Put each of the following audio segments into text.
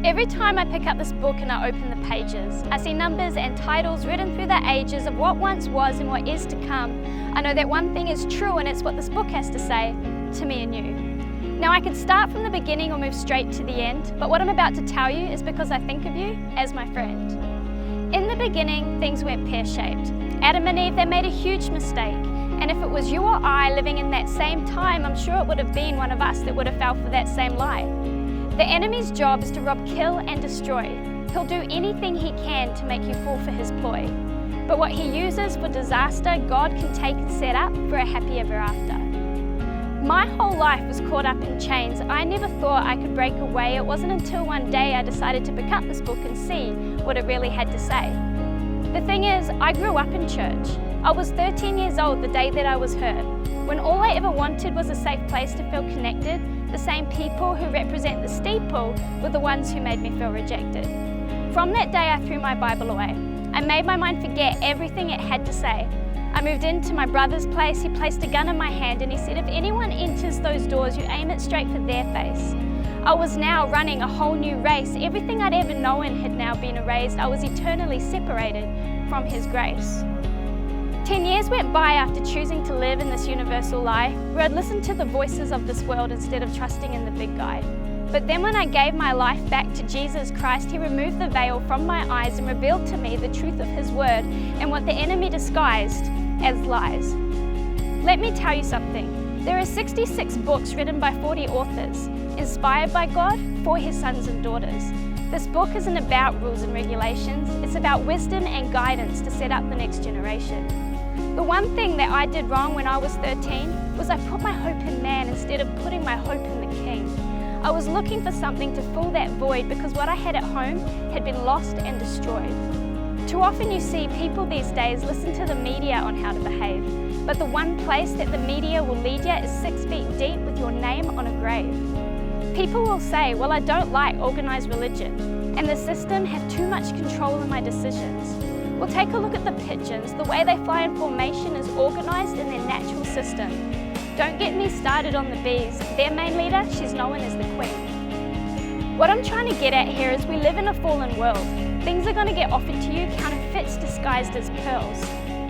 Every time I pick up this book and I open the pages, I see numbers and titles written through the ages of what once was and what is to come. I know that one thing is true, and it's what this book has to say to me and you. Now, I could start from the beginning or move straight to the end, but what I'm about to tell you is because I think of you as my friend. In the beginning, things went pear-shaped. Adam and Eve, they made a huge mistake. And if it was you or I living in that same time, I'm sure it would have been one of us that would have fell for that same lie. The enemy's job is to rob, kill, and destroy. He'll do anything he can to make you fall for his ploy. But what he uses for disaster, God can take and set up for a happy ever after. My whole life was caught up in chains. I never thought I could break away. It wasn't until one day I decided to pick up this book and see what it really had to say. The thing is, I grew up in church. I was 13 years old the day that I was hurt, when all I ever wanted was a safe place to feel connected. The same people who represent the steeple were the ones who made me feel rejected. From that day, I threw my Bible away. I made my mind forget everything it had to say. I moved into my brother's place. He placed a gun in my hand and he said, if anyone enters those doors, you aim it straight for their face. I was now running a whole new race. Everything I'd ever known had now been erased. I was eternally separated from his grace. 10 years went by after choosing to live in this universal lie, where I'd listened to the voices of this world instead of trusting in the big guy. But then when I gave my life back to Jesus Christ, he removed the veil from my eyes and revealed to me the truth of his word and what the enemy disguised as lies. Let me tell you something. There are 66 books written by 40 authors, inspired by God for his sons and daughters. This book isn't about rules and regulations, it's about wisdom and guidance to set up the next generation. The one thing that I did wrong when I was 13 was I put my hope in man instead of putting my hope in the King. I was looking for something to fill that void because what I had at home had been lost and destroyed. Too often you see people these days listen to the media on how to behave, but the one place that the media will lead you is 6 feet deep with your name on a grave. People will say, well, I don't like organised religion, and the system have too much control in my decisions. Well, take a look at the pigeons. The way they fly in formation is organised in their natural system. Don't get me started on the bees. Their main leader, she's known as the queen. What I'm trying to get at here is we live in a fallen world. Things are going to get offered to you, counterfeits disguised as pearls.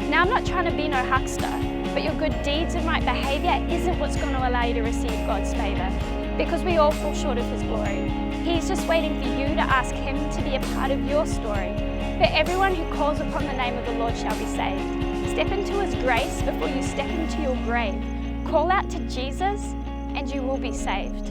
Now, I'm not trying to be no huckster, but your good deeds and right behaviour isn't what's going to allow you to receive God's favour, because we all fall short of his glory. He's just waiting for you to ask him to be a part of your story. For everyone who calls upon the name of the Lord shall be saved. Step into his grace before you step into your grave. Call out to Jesus and you will be saved.